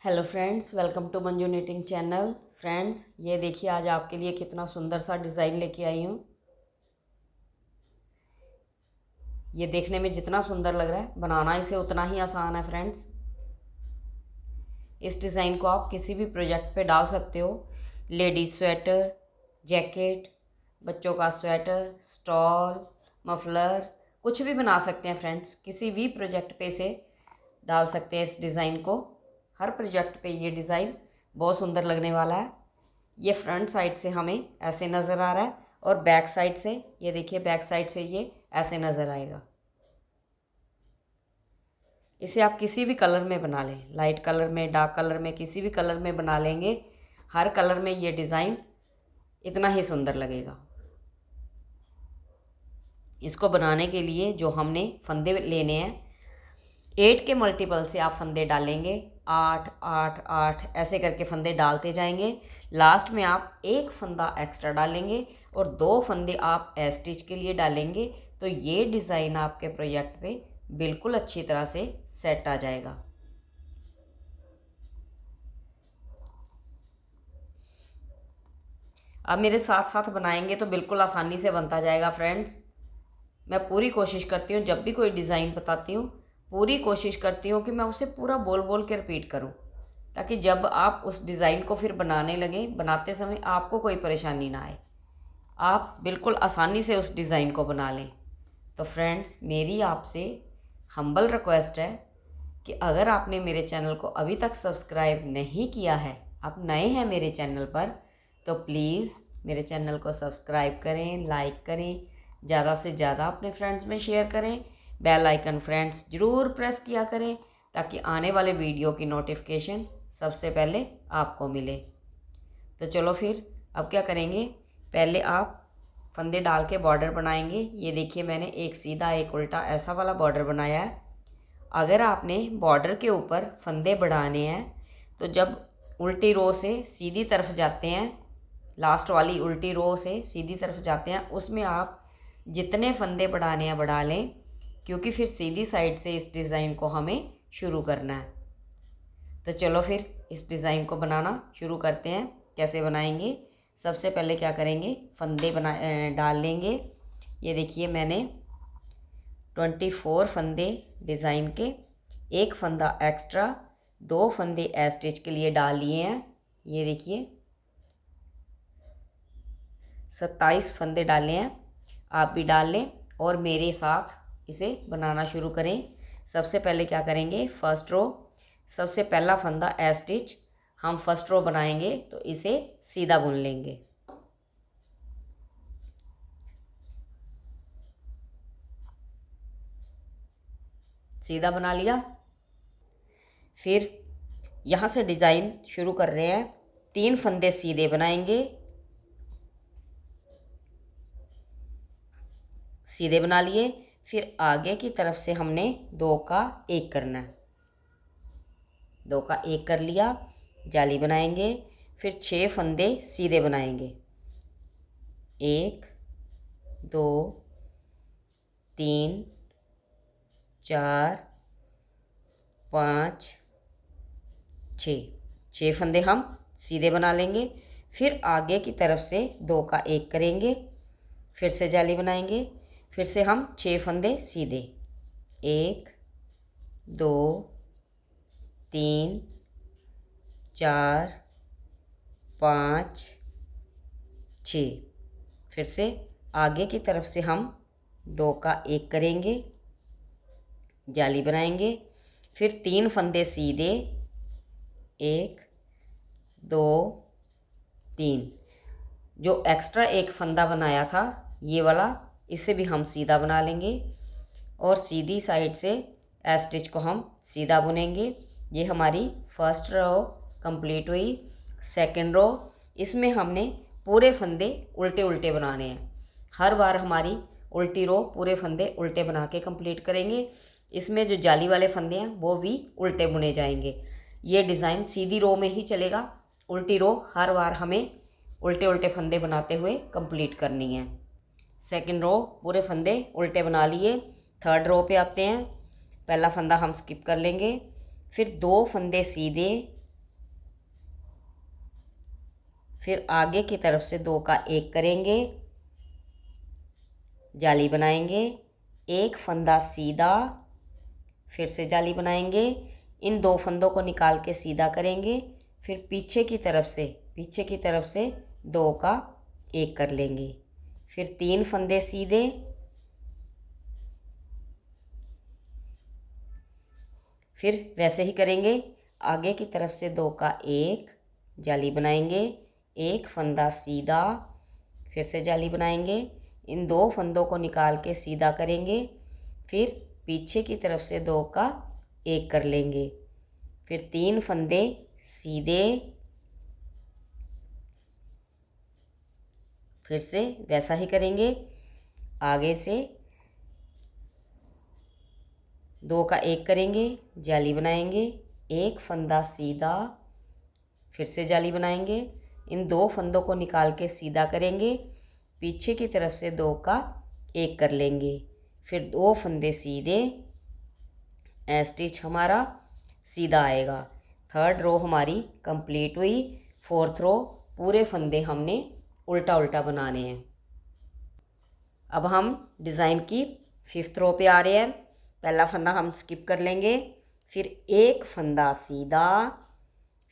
Hello friends, welcome to Manju knitting channel. Friends, ये देखिए आज आपके लिए कितना सुंदर सा डिज़ाइन लेके आई हूँ। ये देखने में जितना सुंदर लग रहा है, बनाना इसे उतना ही आसान है। फ्रेंड्स, इस डिज़ाइन को आप किसी भी प्रोजेक्ट पे डाल सकते हो। लेडीज स्वेटर, जैकेट, बच्चों का स्वेटर, स्टॉल, मफलर, कुछ भी बना सकते हैं। फ्रेंड्स, किसी भी प्रोजेक्ट पे इसे डाल सकते हैं। इस डिज़ाइन को हर प्रोजेक्ट पे ये डिज़ाइन बहुत सुंदर लगने वाला है। ये फ्रंट साइड से हमें ऐसे नज़र आ रहा है और बैक साइड से, ये देखिए बैक साइड से ये ऐसे नज़र आएगा। इसे आप किसी भी कलर में बना लें, लाइट कलर में, डार्क कलर में, किसी भी कलर में बना लेंगे। हर कलर में ये डिज़ाइन इतना ही सुंदर लगेगा। इसको बनाने के लिए जो हमने फंदे लेने हैं, 8 के मल्टीपल से आप फंदे डालेंगे। 8 8 8 ऐसे करके फंदे डालते जाएंगे। लास्ट में आप एक फंदा एक्स्ट्रा डालेंगे और 2 फंदे आप स्टिच के लिए डालेंगे। तो ये डिज़ाइन आपके प्रोजेक्ट पे बिल्कुल अच्छी तरह से सेट आ जाएगा। आप मेरे साथ साथ बनाएंगे तो बिल्कुल आसानी से बनता जाएगा। फ्रेंड्स, मैं पूरी कोशिश करती हूँ, जब भी कोई डिज़ाइन बताती हूँ पूरी कोशिश करती हूँ कि मैं उसे पूरा बोल बोल के रिपीट करूँ, ताकि जब आप उस डिज़ाइन को फिर बनाने लगें, बनाते समय आपको कोई परेशानी ना आए, आप बिल्कुल आसानी से उस डिज़ाइन को बना लें। तो फ्रेंड्स, मेरी आपसे हम्बल रिक्वेस्ट है कि अगर आपने मेरे चैनल को अभी तक सब्सक्राइब नहीं किया है, आप नए हैं मेरे चैनल पर, तो प्लीज़ मेरे चैनल को सब्सक्राइब करें, लाइक करें, ज़्यादा से ज़्यादा अपने फ्रेंड्स में शेयर करें। बेल आइकन फ्रेंड्स ज़रूर प्रेस किया करें, ताकि आने वाले वीडियो की नोटिफिकेशन सबसे पहले आपको मिले। तो चलो फिर अब क्या करेंगे, पहले आप फंदे डाल के बॉर्डर बनाएंगे। ये देखिए मैंने एक सीधा एक उल्टा ऐसा वाला बॉर्डर बनाया है। अगर आपने बॉर्डर के ऊपर फंदे बढ़ाने हैं तो जब उल्टी रो से सीधी तरफ जाते हैं, लास्ट वाली उल्टी रो से सीधी तरफ जाते हैं, उसमें आप जितने फंदे बढ़ाने हैं बढ़ा लें, क्योंकि फिर सीधी साइड से इस डिज़ाइन को हमें शुरू करना है। तो चलो फिर इस डिज़ाइन को बनाना शुरू करते हैं। कैसे बनाएंगे, सबसे पहले क्या करेंगे, फंदे डाल लेंगे। ये देखिए मैंने 24 फंदे डिज़ाइन के, एक फंदा एक्स्ट्रा, 2 फंदे स्टिच के लिए डाल लिए हैं। ये देखिए 27 फंदे डाले हैं। आप भी डाल लें और मेरे साथ इसे बनाना शुरू करें। सबसे पहले क्या करेंगे, फर्स्ट रो, सबसे पहला फंदा स्टिच हम फर्स्ट रो बनाएंगे, तो इसे सीधा बुन लेंगे। सीधा बना लिया। फिर यहाँ से डिज़ाइन शुरू कर रहे हैं। 3 फंदे सीधे बनाएंगे, सीधे बना लिए। फिर आगे की तरफ से हमने 2 का 1 करना है। 2 का 1 कर लिया, जाली बनाएंगे। फिर 6 फंदे सीधे बनाएंगे। 1 2 3 4 5 6 फंदे हम सीधे बना लेंगे। फिर आगे की तरफ से 2 का 1 करेंगे, फिर से जाली बनाएंगे। फिर से हम 6 फंदे सीधे, 1 2 3 4 5 6। फिर से आगे की तरफ से हम 2 का 1 करेंगे, जाली बनाएंगे। फिर 3 फंदे सीधे, 1 2 3। जो एक्स्ट्रा एक फंदा बनाया था ये वाला, इसे भी हम सीधा बना लेंगे और सीधी साइड से स्टिच को हम सीधा बुनेंगे। ये हमारी फर्स्ट रो कंप्लीट हुई। सेकंड रो, इसमें हमने पूरे फंदे उल्टे उल्टे बनाने हैं। हर बार हमारी उल्टी रो पूरे फंदे उल्टे बना के कंप्लीट करेंगे। इसमें जो जाली वाले फंदे हैं वो भी उल्टे बुने जाएंगे। ये डिज़ाइन सीधी रो में ही चलेगा, उल्टी रो हर बार हमें उल्टे उल्टे फंदे बनाते हुए कंप्लीट करनी है। सेकंड रो पूरे फंदे उल्टे बना लिए। थर्ड रो पे आते हैं। पहला फंदा हम स्किप कर लेंगे, फिर 2 फंदे सीधे, फिर आगे की तरफ से 2 का एक करेंगे, जाली बनाएंगे, एक फंदा सीधा, फिर से जाली बनाएंगे, इन 2 फंदों को निकाल के सीधा करेंगे, फिर पीछे की तरफ से 2 का एक कर लेंगे, फिर 3 फंदे सीधे, फिर वैसे ही करेंगे, आगे की तरफ से 2 का एक, जाली बनाएंगे, एक फंदा सीधा, फिर से जाली बनाएंगे, इन 2 फंदों को निकाल के सीधा करेंगे, फिर पीछे की तरफ से 2 का एक कर लेंगे, फिर 3 फंदे सीधे, फिर से वैसा ही करेंगे, आगे से 2 का एक करेंगे, जाली बनाएंगे, एक फंदा सीधा, फिर से जाली बनाएंगे, इन 2 फंदों को निकाल के सीधा करेंगे, पीछे की तरफ से 2 का एक कर लेंगे, फिर 2 फंदे सीधे, स्टिच हमारा सीधा आएगा। 3rd रो हमारी कंप्लीट हुई। 4th रो पूरे फंदे हमने उल्टा उल्टा बनाने हैं। अब हम डिज़ाइन की 5th रो पे आ रहे हैं। पहला फंदा हम स्किप कर लेंगे, फिर एक फंदा सीधा,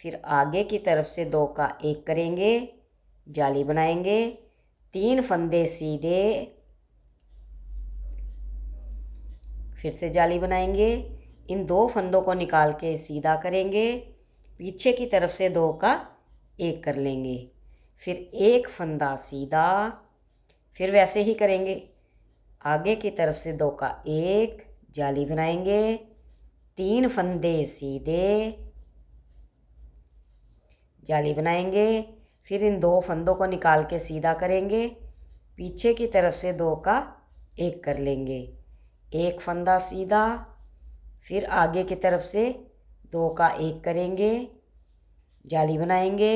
फिर आगे की तरफ से 2 का एक करेंगे, जाली बनाएंगे, 3 फंदे सीधे, फिर से जाली बनाएंगे, इन 2 फंदों को निकाल के सीधा करेंगे, पीछे की तरफ से 2 का एक कर लेंगे, फिर एक फंदा सीधा, फिर वैसे ही करेंगे, आगे की तरफ से 2 का एक, जाली बनाएंगे, 3 फंदे सीधे, जाली बनाएंगे, फिर इन 2 फंदों को निकाल के सीधा करेंगे, पीछे की तरफ से 2 का एक कर लेंगे, एक फंदा सीधा, फिर आगे की तरफ से 2 का एक करेंगे, जाली बनाएंगे,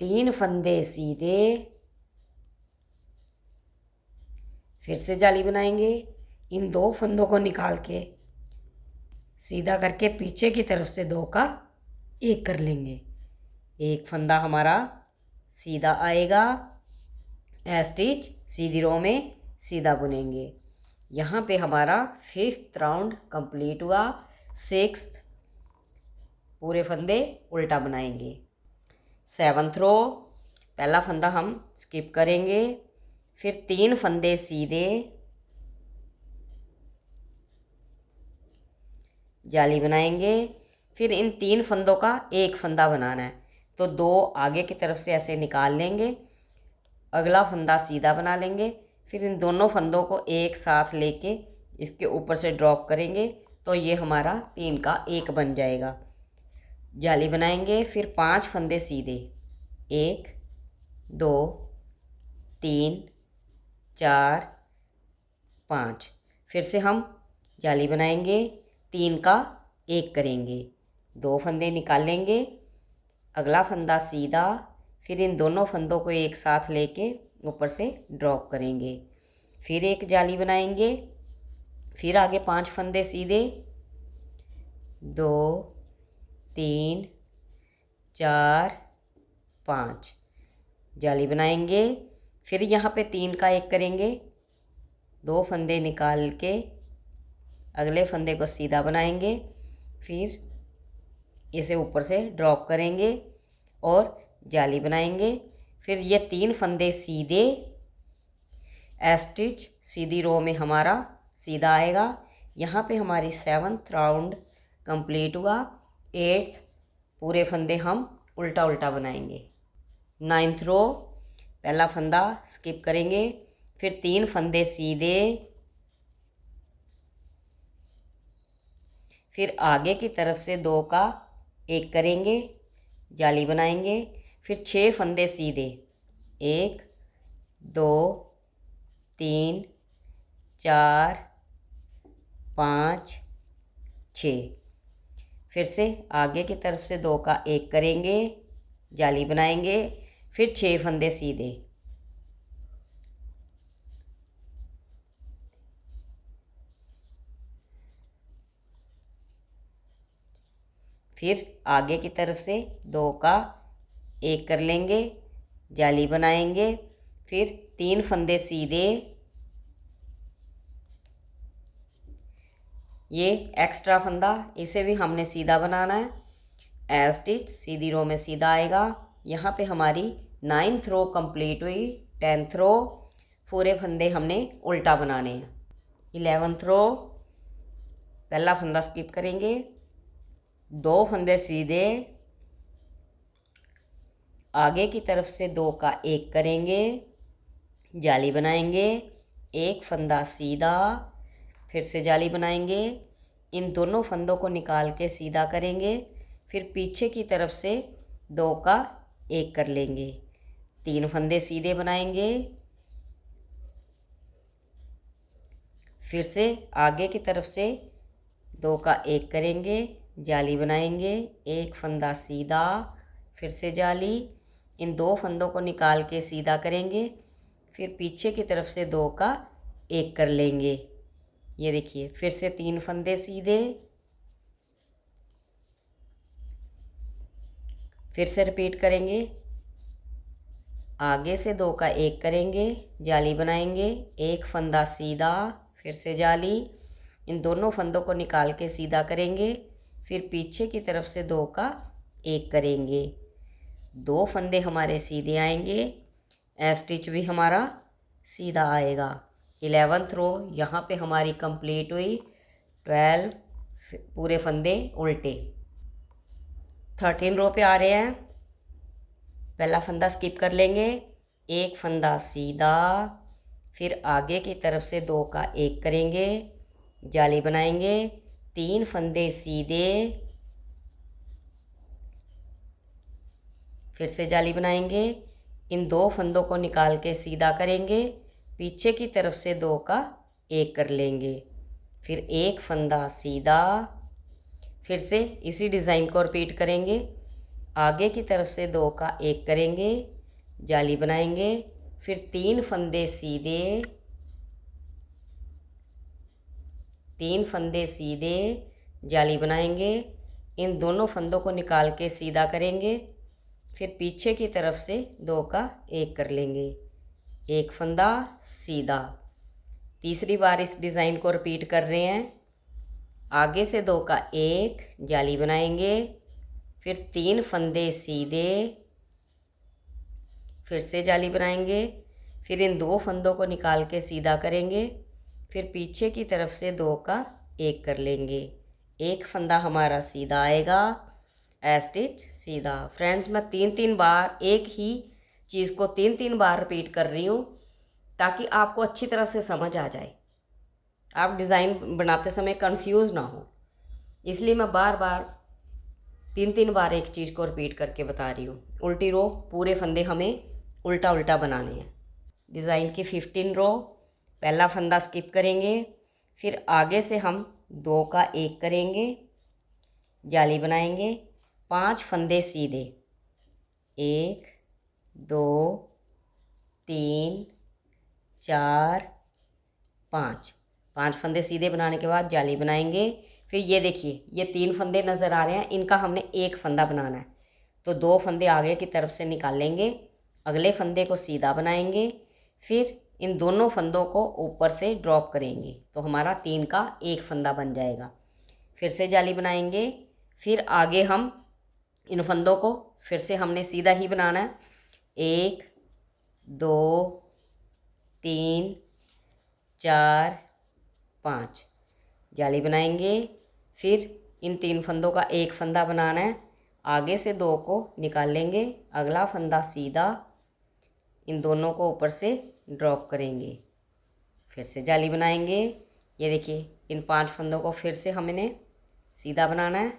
3 फंदे सीधे, फिर से जाली बनाएंगे, इन 2 फंदों को निकाल के सीधा करके पीछे की तरफ से 2 का एक कर लेंगे, एक फंदा हमारा सीधा आएगा, स्टिच सीधी रो में सीधा बुनेंगे। यहाँ पे हमारा 5th राउंड कंप्लीट हुआ। 6th पूरे फंदे उल्टा बनाएंगे। 7th रो पहला फंदा हम स्किप करेंगे, फिर 3 फंदे सीधे, जाली बनाएंगे, फिर इन 3 फंदों का एक फंदा बनाना है, तो 2 आगे की तरफ से ऐसे निकाल लेंगे, अगला फंदा सीधा बना लेंगे, फिर इन दोनों फंदों को एक साथ लेके इसके ऊपर से ड्रॉप करेंगे, तो ये हमारा 3 का एक बन जाएगा। जाली बनाएंगे, फिर 5 फंदे सीधे, 1 2 3 4 5, फिर से हम जाली बनाएंगे, 3 का एक करेंगे, 2 फंदे निकाल लेंगे, अगला फंदा सीधा, फिर इन दोनों फंदों को एक साथ लेके ऊपर से ड्रॉप करेंगे, फिर एक जाली बनाएंगे, फिर आगे 5 फंदे सीधे, 2 3 4 5, जाली बनाएंगे, फिर यहाँ पे 3 का एक करेंगे, 2 फंदे निकाल के अगले फंदे को सीधा बनाएंगे, फिर इसे ऊपर से ड्रॉप करेंगे और जाली बनाएंगे, फिर ये 3 फंदे सीधे, स्टिच सीधी रो में हमारा सीधा आएगा। यहाँ पे हमारी 7th राउंड कंप्लीट हुआ। 8th पूरे फंदे हम उल्टा उल्टा बनाएंगे। 9th रो पहला फंदा स्किप करेंगे, फिर 3 फंदे सीधे, फिर आगे की तरफ से 2 का एक करेंगे, जाली बनाएंगे, फिर 6 फंदे सीधे, 1 2 3 4 5 6, फिर से आगे की तरफ से 2 का एक करेंगे, जाली बनाएंगे, फिर 6 फंदे सीधे, फिर आगे की तरफ से 2 का एक कर लेंगे, जाली बनाएंगे, फिर 3 फंदे सीधे, ये एक्स्ट्रा फंदा इसे भी हमने सीधा बनाना है। एज स्टिच सीधी रो में सीधा आएगा। यहाँ पे हमारी 9th रो कंप्लीट हुई। 10th रो पूरे फंदे हमने उल्टा बनाने हैं। 11th रो पहला फंदा स्किप करेंगे, 2 फंदे सीधे, आगे की तरफ से 2 का 1 करेंगे, जाली बनाएंगे, 1 फंदा सीधा, फिर से जाली बनाएंगे, इन दोनों फंदों को निकाल के सीधा करेंगे, फिर पीछे की तरफ से 2 का 1 कर लेंगे, 3 फंदे सीधे बनाएंगे, फिर से आगे की तरफ से 2 का 1 करेंगे, जाली बनाएंगे, 1 फंदा सीधा, फिर से जाली, इन 2 फंदों को निकाल के सीधा करेंगे, फिर पीछे की तरफ से 2 का 1 कर लेंगे। ये देखिए, फिर से 3 फंदे सीधे, फिर से रिपीट करेंगे, आगे से 2 का 1 करेंगे, जाली बनाएंगे, 1 फंदा सीधा, फिर से जाली, इन दोनों फंदों को निकाल के सीधा करेंगे, फिर पीछे की तरफ से 2 का 1 करेंगे, 2 फंदे हमारे सीधे आएंगे, स्टिच भी हमारा सीधा आएगा। 11th रो यहाँ पे हमारी कंप्लीट हुई। 12 पूरे फंदे उल्टे। 13 रो पे आ रहे हैं। पहला फंदा स्किप कर लेंगे, 1 फंदा सीधा, फिर आगे की तरफ से 2 का 1 करेंगे, जाली बनाएंगे, 3 फंदे सीधे, फिर से जाली बनाएंगे, इन 2 फंदों को निकाल के सीधा करेंगे, पीछे की तरफ से 2 का 1 कर लेंगे, फिर 1 फंदा सीधा, फिर से इसी डिज़ाइन को रिपीट करेंगे, आगे की तरफ से 2 का 1 करेंगे, जाली बनाएंगे, फिर 3 फंदे सीधे, 3 फंदे सीधे, जाली बनाएंगे, इन दोनों फंदों को निकाल के सीधा करेंगे, फिर पीछे की तरफ से 2 का 1 कर लेंगे, 1 फंदा सीधा। तीसरी बार इस डिज़ाइन को रिपीट कर रहे हैं। आगे से 2 का 1, जाली बनाएंगे, फिर 3 फंदे सीधे, फिर से जाली बनाएंगे, फिर इन 2 फंदों को निकाल के सीधा करेंगे, फिर पीछे की तरफ से 2 का 1 कर लेंगे, 1 फंदा हमारा सीधा आएगा, स्टिच सीधा। फ्रेंड्स, मैं 3 बार एक ही चीज़ को 3 बार रिपीट कर रही हूँ ताकि आपको अच्छी तरह से समझ आ जाए, आप डिज़ाइन बनाते समय कंफ्यूज ना हो, इसलिए मैं बार बार 3 बार एक चीज़ को रिपीट करके बता रही हूँ। उल्टी रो पूरे फंदे हमें उल्टा उल्टा बनाने हैं। डिज़ाइन की 15 रो पहला फंदा स्किप करेंगे, फिर आगे से हम 2 का 1 करेंगे, जाली बनाएंगे, 5 फंदे सीधे, 1 2 3 4 5, 5 फंदे सीधे बनाने के बाद जाली बनाएंगे। फिर ये देखिए, ये 3 फंदे नज़र आ रहे हैं, इनका हमने 1 फंदा बनाना है, तो 2 फंदे आगे की तरफ से निकाल लेंगे, अगले फंदे को सीधा बनाएंगे, फिर इन दोनों फंदों को ऊपर से ड्रॉप करेंगे, तो हमारा 3 का 1 फंदा बन जाएगा। फिर से जाली बनाएंगे, फिर आगे हम इन फंदों को फिर से हमने सीधा ही बनाना है, 1 2 3 4 5, जाली बनाएंगे, फिर इन 3 फंदों का 1 फंदा बनाना है, आगे से 2 को निकाल लेंगे, अगला फंदा सीधा, इन दोनों को ऊपर से ड्रॉप करेंगे, फिर से जाली बनाएंगे। ये देखिए, इन 5 फंदों को फिर से हमने सीधा बनाना है,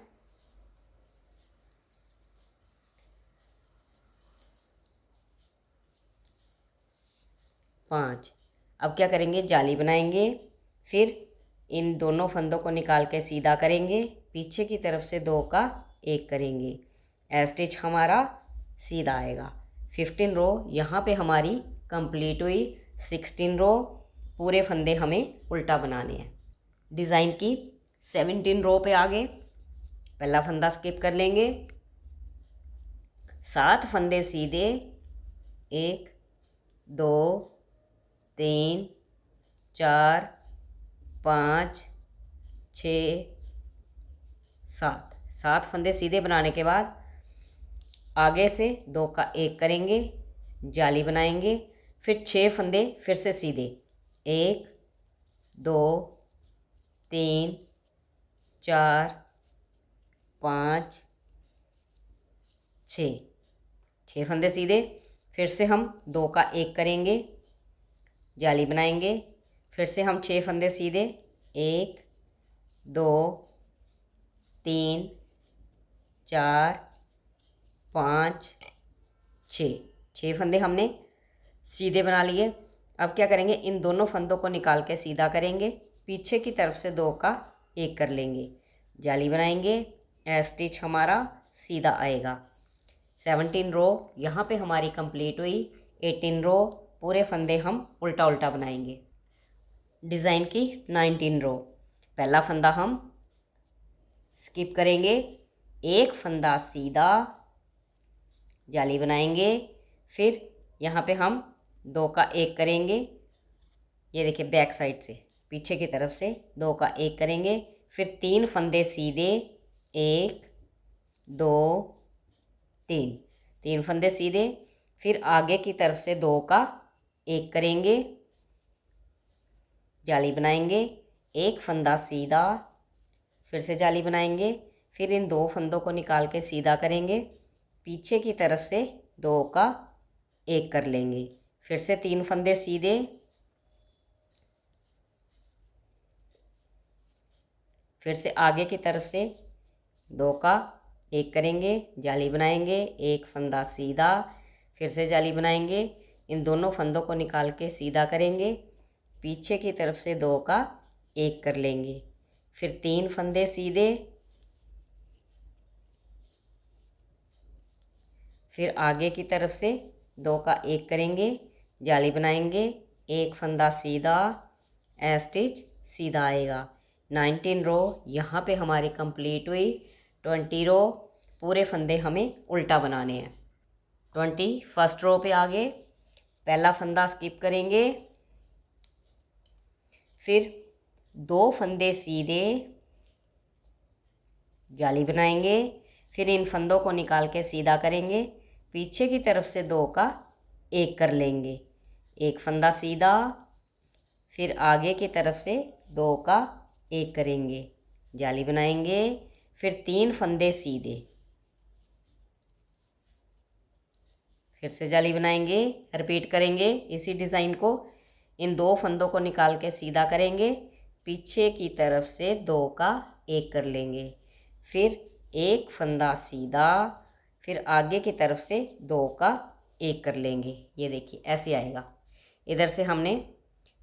पाँच। अब क्या करेंगे, जाली बनाएंगे, फिर इन दोनों फंदों को निकाल के सीधा करेंगे, पीछे की तरफ से 2 का 1 करेंगे, स्टिच हमारा सीधा आएगा। 15 रो यहाँ पे हमारी कंप्लीट हुई। 16 रो पूरे फंदे हमें उल्टा बनाने हैं। डिज़ाइन की 17 रो पे आगे पहला फंदा स्किप कर लेंगे, 7 फंदे सीधे, 1 2 3 4 5 6 7 7 फंदे सीधे बनाने के बाद आगे से 2 का 1 करेंगे, जाली बनाएंगे, फिर 6 फंदे फिर से सीधे 1 2 3 4 5 6 फंदे सीधे, फिर से हम 2 का 1 करेंगे, जाली बनाएंगे, फिर से हम 6 फंदे सीधे 1 2 3 4 5 6 फंदे हमने सीधे बना लिए। अब क्या करेंगे, इन दोनों फंदों को निकाल के सीधा करेंगे, पीछे की तरफ से 2 का 1 कर लेंगे, जाली बनाएंगे, स्टिच हमारा सीधा आएगा। 17 रो यहाँ पे हमारी कंप्लीट हुई। 18 रो पूरे फंदे हम उल्टा उल्टा बनाएंगे। डिज़ाइन की 19 रो, पहला फंदा हम स्किप करेंगे, एक फंदा सीधा, जाली बनाएंगे, फिर यहाँ पे हम 2 का 1 करेंगे, ये देखिए बैक साइड से पीछे की तरफ से 2 का 1 करेंगे, फिर 3 फंदे सीधे 1 2 3 फंदे सीधे, फिर आगे की तरफ से 2 का 1 करेंगे, जाली बनाएंगे, एक फंदा सीधा, फिर से जाली बनाएंगे, फिर इन 2 फंदों को निकाल के सीधा करेंगे, पीछे की तरफ से 2 का 1 कर लेंगे, फिर से 3 फंदे सीधे, फिर से आगे की तरफ से 2 का 1 करेंगे, जाली बनाएंगे, एक फंदा सीधा, फिर से जाली बनाएंगे, इन दोनों फंदों को निकाल के सीधा करेंगे, पीछे की तरफ से 2 का 1 कर लेंगे, फिर 3 फंदे सीधे, फिर आगे की तरफ से 2 का 1 करेंगे, जाली बनाएंगे, एक फंदा सीधा, स्टिच सीधा आएगा। 19 रो यहाँ पे हमारी कंप्लीट हुई। 20 रो पूरे फंदे हमें उल्टा बनाने हैं। 21 रो पे आगे पहला फंदा स्किप करेंगे, फिर 2 फंदे सीधे, जाली बनाएंगे, फिर इन फंदों को निकाल के सीधा करेंगे, पीछे की तरफ से 2 का 1 कर लेंगे, एक फंदा सीधा, फिर आगे की तरफ से 2 का 1 करेंगे, जाली बनाएंगे, फिर 3 फंदे सीधे, फिर से जाली बनाएंगे, रिपीट करेंगे इसी डिज़ाइन को। इन 2 फंदों को निकाल के सीधा करेंगे, पीछे की तरफ से 2 का 1 कर लेंगे, फिर एक फंदा सीधा, फिर आगे की तरफ से 2 का 1 कर लेंगे। ये देखिए ऐसे आएगा। इधर से हमने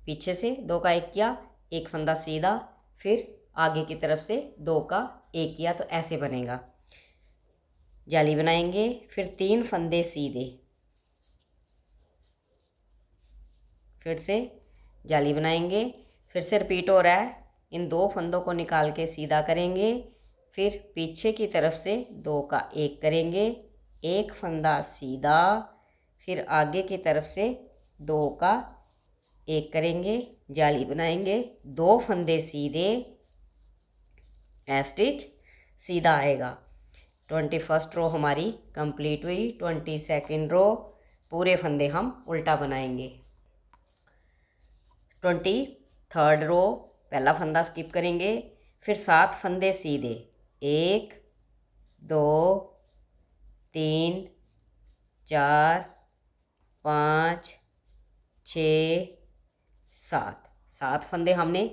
पीछे से 2 का 1 किया, एक फंदा सीधा, फिर आगे की तरफ से 2 का 1 किया, तो ऐसे बनेगा। जाली बनाएंगे, फिर 3 फंदे सीधे, फिर से जाली बनाएंगे, फिर से रिपीट हो रहा है। इन 2 फंदों को निकाल के सीधा करेंगे, फिर पीछे की तरफ से 2 का 1 करेंगे, एक फंदा सीधा, फिर आगे की तरफ से 2 का 1 करेंगे, जाली बनाएंगे, 2 फंदे सीधे, स्टिच सीधा आएगा। 21 रो हमारी कंप्लीट हुई। 22 रो पूरे फंदे हम उल्टा बनाएंगे। 23 रो पहला फंदा स्किप करेंगे, फिर 7 फंदे सीधे, 1 2 3 4 5 6 7 फंदे हमने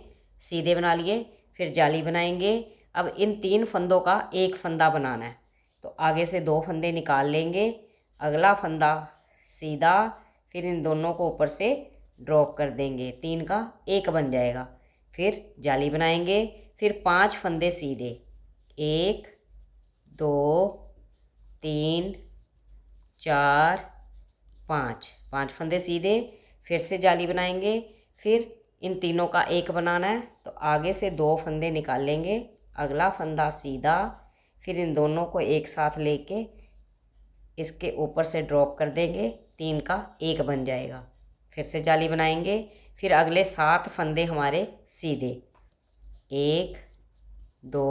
सीधे बना लिए, फिर जाली बनाएंगे। अब इन 3 फंदों का एक फंदा बनाना है, तो आगे से 2 फंदे निकाल लेंगे, अगला फंदा सीधा, फिर इन दोनों को ऊपर से ड्रॉप कर देंगे, 3 का 1 बन जाएगा, फिर जाली बनाएंगे, फिर 5 फंदे सीधे, 1 2 3 4 5 फंदे सीधे, फिर से जाली बनाएंगे, फिर इन तीनों का 1 बनाना है, तो आगे से 2 फंदे निकाल लेंगे, अगला फंदा सीधा, फिर इन दोनों को एक साथ लेके इसके ऊपर से ड्रॉप कर देंगे, तीन का एक बन जाएगा। फिर से जाली बनाएंगे, फिर अगले 7 फंदे हमारे सीधे, 1 2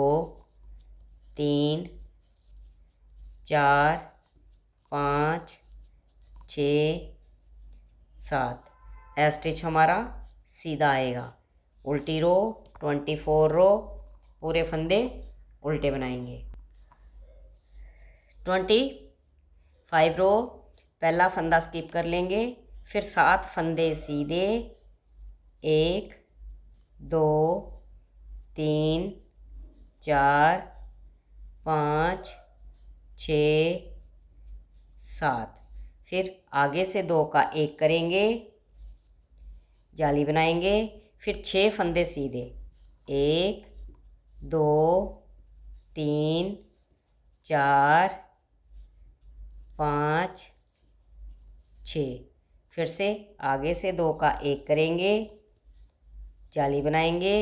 3 4 5 6 7। स्टिच हमारा सीधा आएगा। उल्टी रो 24 रो, पूरे फंदे उल्टे बनाएंगे। 25 रो, पहला फंदा स्किप कर लेंगे, फिर 7 फंदे सीधे, 1 2 3 4 5 6 7। फिर आगे से 2 का 1 करेंगे, जाली बनाएंगे, फिर 6 फंदे सीधे, 1 2 3 4 5 6। फिर से आगे से 2 का 1 करेंगे, जाली बनाएंगे,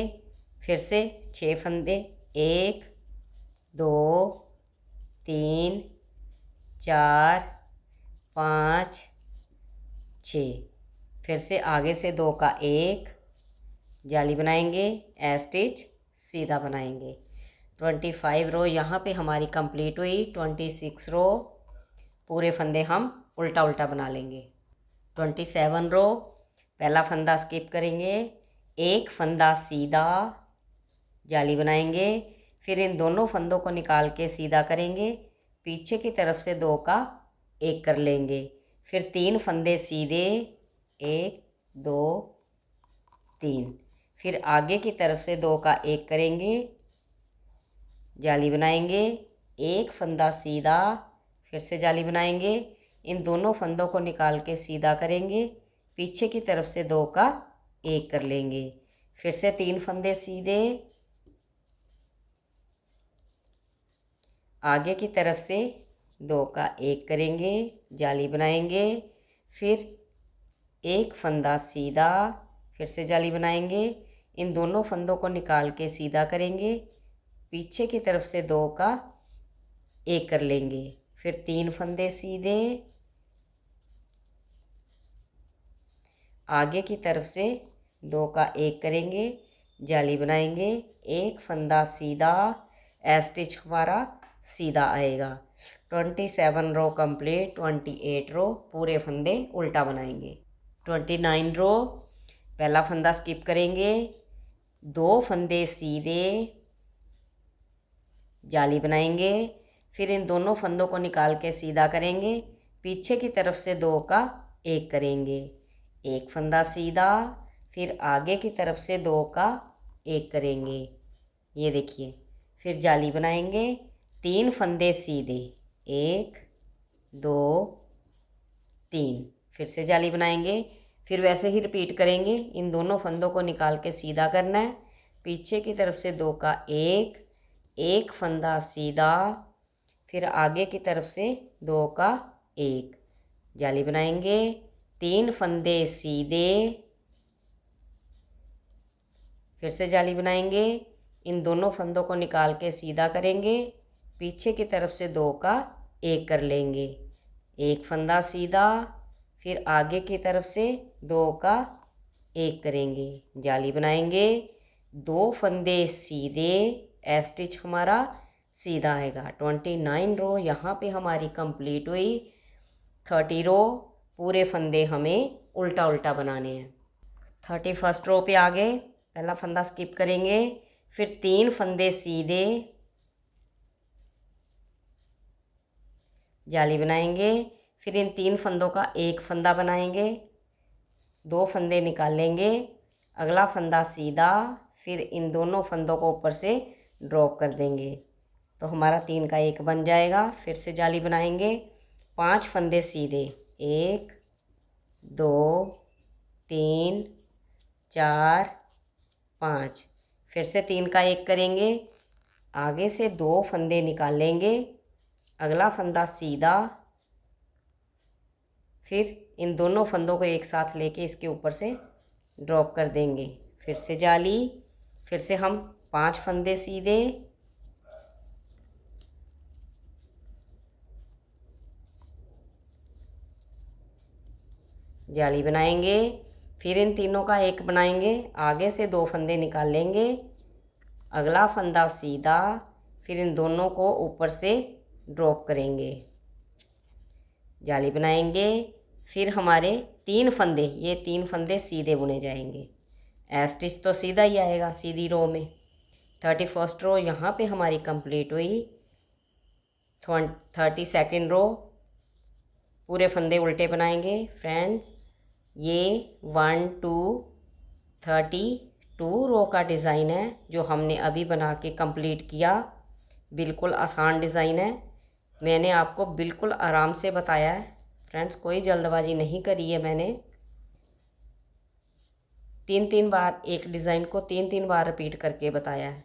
फिर से 6 फंदे, 1 2 3 4 5 6। फिर से आगे से 2 का 1, जाली बनाएंगे, स्टिच सीधा बनाएंगे। 25 रो यहाँ पे हमारी कंप्लीट हुई। 26 रो, पूरे फंदे हम उल्टा उल्टा बना लेंगे। 27 रो, पहला फंदा स्किप करेंगे, 1 फंदा सीधा, जाली बनाएंगे, फिर इन दोनों फंदों को निकाल के सीधा करेंगे, पीछे की तरफ से 2 का 1 कर लेंगे, फिर 3 फंदे सीधे, 1 2 3। फिर आगे की तरफ से 2 का 1 करेंगे, जाली बनाएंगे, 1 फंदा सीधा, फिर से जाली बनाएंगे, इन दोनों फंदों को निकाल के सीधा करेंगे, पीछे की तरफ से 2 का 1 कर लेंगे, फिर से 3 फंदे सीधे, आगे की तरफ से 2 का 1 करेंगे, जाली बनाएंगे, फिर 1 फंदा सीधा, फिर से जाली बनाएंगे, इन दोनों फंदों को निकाल के सीधा करेंगे, पीछे की तरफ से 2 का 1 कर लेंगे, फिर 3 फंदे सीधे, आगे की तरफ से 2 का 1 करेंगे, जाली बनाएंगे, 1 फंदा सीधा, स्टिच हमारा सीधा आएगा। 27 रो कंप्लीट। 28 रो, पूरे फंदे उल्टा बनाएंगे। 29 रो, पहला फंदा स्किप करेंगे, 2 फंदे सीधे, जाली बनाएंगे, फिर इन दोनों फंदों को निकाल के सीधा करेंगे, पीछे की तरफ से 2 का 1 करेंगे, 1 फंदा सीधा, फिर आगे की तरफ से 2 का 1 करेंगे, ये देखिए, फिर जाली बनाएंगे, 3 फंदे सीधे, 1 2 3, फिर से जाली बनाएंगे, फिर वैसे ही रिपीट करेंगे, इन दोनों फंदों को निकाल के सीधा करना है, पीछे की तरफ से 2 का 1 फंदा सीधा, फिर आगे की तरफ से 2 का 1, जाली बनाएंगे, 3 फंदे सीधे, फिर से जाली बनाएंगे, इन दोनों फंदों को निकाल के सीधा करेंगे, पीछे की तरफ से 2 का 1 कर लेंगे, 1 फंदा सीधा, फिर आगे की तरफ से 2 का 1 करेंगे, जाली बनाएंगे, 2 फंदे सीधे, स्टिच हमारा सीधा आएगा। 29 रो यहाँ पे हमारी कंप्लीट हुई। 30 रो, पूरे फंदे हमें उल्टा उल्टा बनाने हैं। 31 रो पे आगे पहला फंदा स्किप करेंगे, फिर 3 फंदे सीधे, जाली बनाएंगे, फिर इन 3 फंदों का 1 फंदा बनाएंगे, 2 फंदे निकाल लेंगे, अगला फंदा सीधा, फिर इन दोनों फंदों को ऊपर से ड्रॉप कर देंगे, तो हमारा 3 का 1 बन जाएगा। फिर से जाली बनाएंगे, 5 फंदे सीधे, 1 2 3 4 5, फिर से 3 का 1 करेंगे, आगे से 2 फंदे निकाल लेंगे, अगला फंदा सीधा, फिर इन दोनों फंदों को एक साथ लेके इसके ऊपर से ड्रॉप कर देंगे, फिर से जाली, फिर से हम 5 फंदे सीधे, जाली बनाएंगे, फिर इन तीनों का एक बनाएंगे, आगे से 2 फंदे निकाल लेंगे, अगला फंदा सीधा, फिर इन दोनों को ऊपर से ड्रॉप करेंगे, जाली बनाएंगे, फिर हमारे 3 फंदे, ये 3 फंदे सीधे बुने जाएंगे। ए स्टिच तो सीधा ही आएगा सीधी रो में। 31st रो यहाँ पे हमारी कंप्लीट हुई। 32nd रो पूरे फंदे उल्टे बनाएंगे फ्रेंड्स। ये 1 2 32 रो का डिज़ाइन है जो हमने अभी बना के कंप्लीट किया। बिल्कुल आसान डिज़ाइन है, मैंने आपको बिल्कुल आराम से बताया है फ्रेंड्स, कोई जल्दबाजी नहीं करी है मैंने। 3 बार एक डिज़ाइन को 3 बार रिपीट करके बताया है,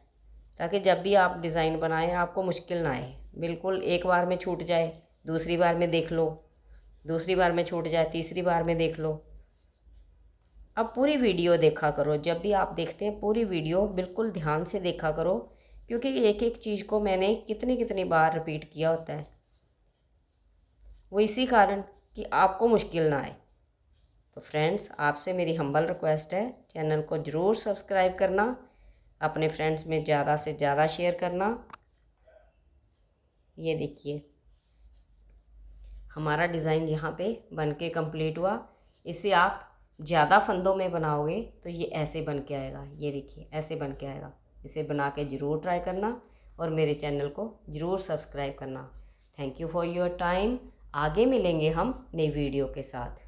ताकि जब भी आप डिज़ाइन बनाएं आपको मुश्किल ना आए। बिल्कुल एक बार में छूट जाए, दूसरी बार में देख लो, दूसरी बार में छूट जाए, तीसरी बार में देख लो। अब पूरी वीडियो देखा करो, जब भी आप देखते हैं पूरी वीडियो बिल्कुल ध्यान से देखा करो, क्योंकि एक एक चीज़ को मैंने कितनी कितनी बार रिपीट किया होता है, वो इसी कारण कि आपको मुश्किल ना आए। तो फ्रेंड्स, आपसे मेरी हम्बल रिक्वेस्ट है, चैनल को ज़रूर सब्सक्राइब करना, अपने फ्रेंड्स में ज़्यादा से ज़्यादा शेयर करना। ये देखिए हमारा डिज़ाइन यहाँ पे बन के कम्प्लीट हुआ। इसे आप ज़्यादा फंदों में बनाओगे तो ये ऐसे बन के आएगा। ये देखिए ऐसे बन के आएगा। इसे बना के ज़रूर ट्राई करना और मेरे चैनल को ज़रूर सब्सक्राइब करना। Thank you for your time. आगे मिलेंगे हम नई वीडियो के साथ।